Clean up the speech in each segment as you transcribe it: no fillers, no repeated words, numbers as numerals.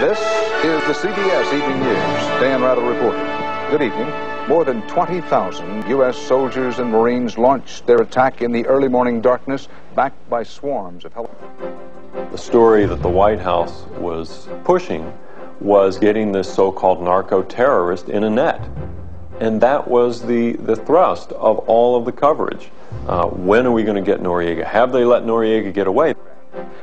This is the CBS Evening News. Dan Rather reporting. Good evening. More than 20,000 U.S. soldiers and Marines launched their attack in the early morning darkness, backed by swarms of helicopters. The story that the White House was pushing was getting this so-called narco-terrorist in a net. And that was the thrust of all of the coverage. When are we going to get Noriega? Have they let Noriega get away?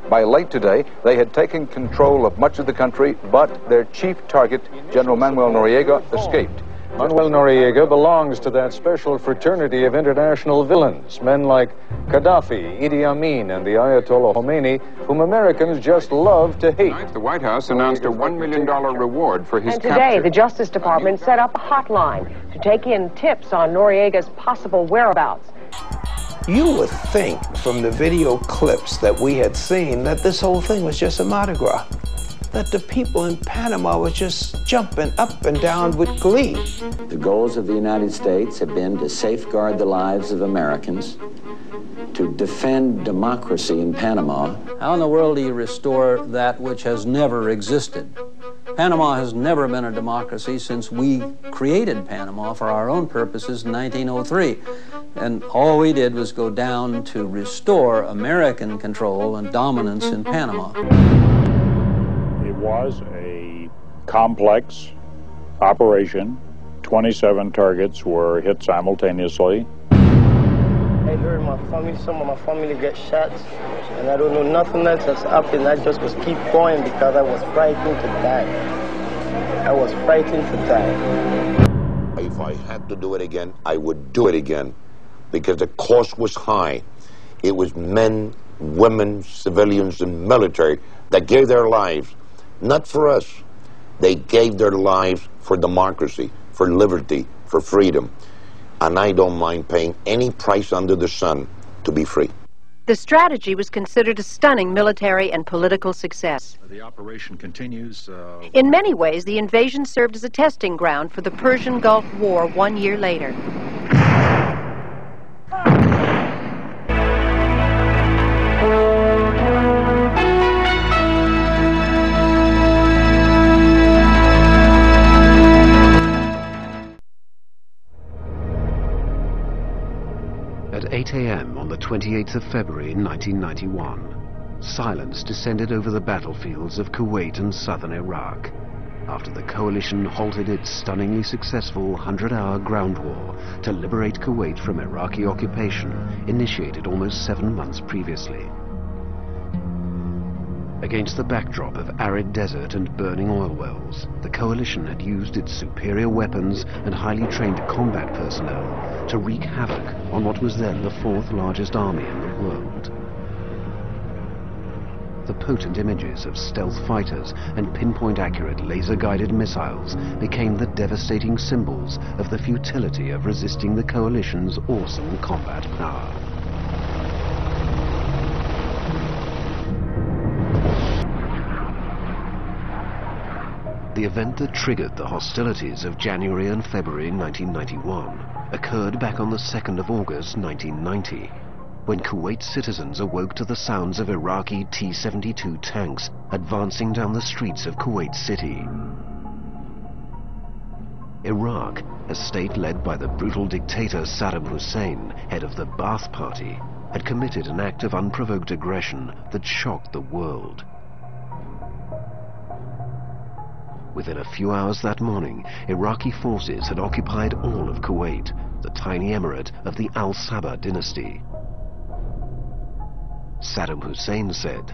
By late today, they had taken control of much of the country, but their chief target, General Manuel Noriega, escaped. Manuel Noriega belongs to that special fraternity of international villains, men like Gaddafi, Idi Amin, and the Ayatollah Khomeini, whom Americans just love to hate. Tonight, the White House announced a $1 million reward for his capture. And today, the Justice Department set up a hotline to take in tips on Noriega's possible whereabouts. You would think from the video clips that we had seen that this whole thing was just a Mardi Gras, that the people in Panama were just jumping up and down with glee. The goals of the United States have been to safeguard the lives of Americans, to defend democracy in Panama. How in the world do you restore that which has never existed? Panama has never been a democracy since we created Panama for our own purposes in 1903. And all we did was go down to restore American control and dominance in Panama. It was a complex operation. 27 targets were hit simultaneously. I heard some of my family get shot, and I don't know nothing else that's happened. I just was keep going because I was frightened to die. I was frightened to die. If I had to do it again, I would do it again, because the cost was high. It was men, women, civilians, and military that gave their lives, not for us. They gave their lives for democracy, for liberty, for freedom. And I don't mind paying any price under the sun to be free. The strategy was considered a stunning military and political success. The operation continues. In many ways, the invasion served as a testing ground for the Persian Gulf War 1 year later. At 8 a.m. on the 28th of February 1991, silence descended over the battlefields of Kuwait and southern Iraq after the coalition halted its stunningly successful 100-hour ground war to liberate Kuwait from Iraqi occupation initiated almost 7 months previously. Against the backdrop of arid desert and burning oil wells, the coalition had used its superior weapons and highly trained combat personnel to wreak havoc on what was then the 4th largest army in the world. The potent images of stealth fighters and pinpoint-accurate laser-guided missiles became the devastating symbols of the futility of resisting the coalition's awesome combat power. The event that triggered the hostilities of January and February 1991 occurred back on the 2nd of August 1990, when Kuwait citizens awoke to the sounds of Iraqi T-72 tanks advancing down the streets of Kuwait City. Iraq, a state led by the brutal dictator Saddam Hussein, head of the Ba'ath Party, had committed an act of unprovoked aggression that shocked the world. Within a few hours that morning, Iraqi forces had occupied all of Kuwait, the tiny emirate of the Al Sabah dynasty. Saddam Hussein said,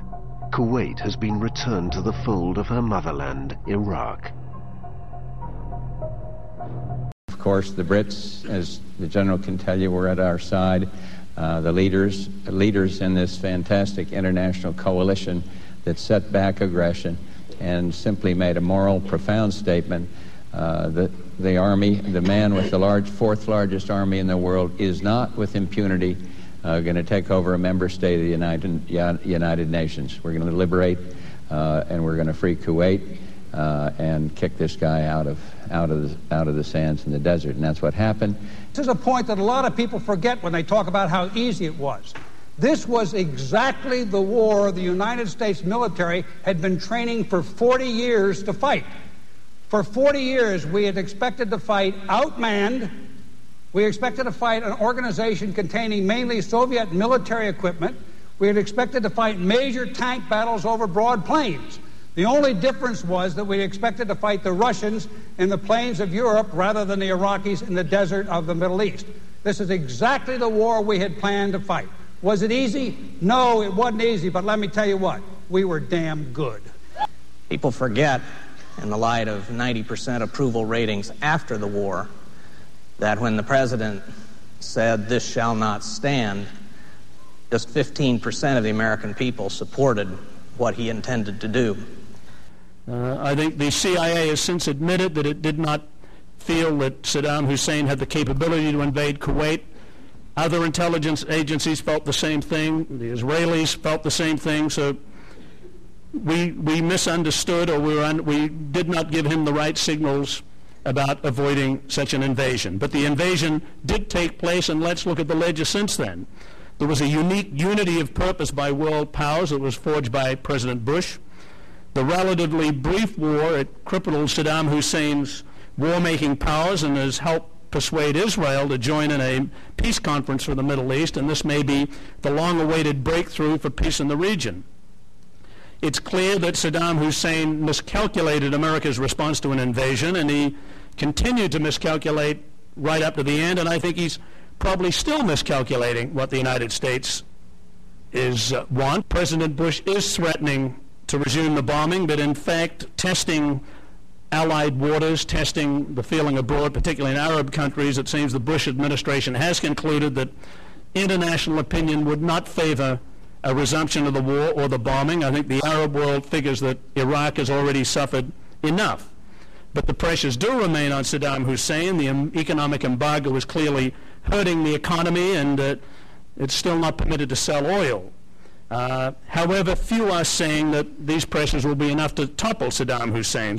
"Kuwait has been returned to the fold of her motherland, Iraq." Of course, the Brits, as the General can tell you, were at our side. The leaders in this fantastic international coalition that set back aggression and simply made a moral, profound statement that the army, the man with the 4th largest army in the world, is not with impunity going to take over a member state of the United Nations. We're going to liberate and we're going to free Kuwait and kick this guy out of the sands in the desert, and that's what happened. This is a point that a lot of people forget when they talk about how easy it was. This was exactly the war the United States military had been training for 40 years to fight. For 40 years, we had expected to fight outmanned. We expected to fight an organization containing mainly Soviet military equipment. We had expected to fight major tank battles over broad plains. The only difference was that we expected to fight the Russians in the plains of Europe rather than the Iraqis in the desert of the Middle East. This is exactly the war we had planned to fight. Was it easy? No, it wasn't easy, but let me tell you what, we were damn good. People forget, in the light of 90% approval ratings after the war, that when the president said this shall not stand, just 15% of the American people supported what he intended to do. I think the CIA has since admitted that it did not feel that Saddam Hussein had the capability to invade Kuwait. Other intelligence agencies felt the same thing. The Israelis felt the same thing. So we misunderstood, or we did not give him the right signals about avoiding such an invasion. But the invasion did take place, and let's look at the ledger since then. There was a unique unity of purpose by world powers that was forged by President Bush. The relatively brief war, it crippled Saddam Hussein's war-making powers and has helped persuade Israel to join in a peace conference for the Middle East, and this may be the long-awaited breakthrough for peace in the region. It's clear that Saddam Hussein miscalculated America's response to an invasion, and he continued to miscalculate right up to the end, and I think he's probably still miscalculating what the United States wants. President Bush is threatening to resume the bombing, but in fact testing Allied waters, testing the feeling abroad, particularly in Arab countries. It seems the Bush administration has concluded that international opinion would not favor a resumption of the war or the bombing. I think the Arab world figures that Iraq has already suffered enough. But the pressures do remain on Saddam Hussein. The economic embargo is clearly hurting the economy, and it's still not permitted to sell oil. However, few are saying that these pressures will be enough to topple Saddam Hussein.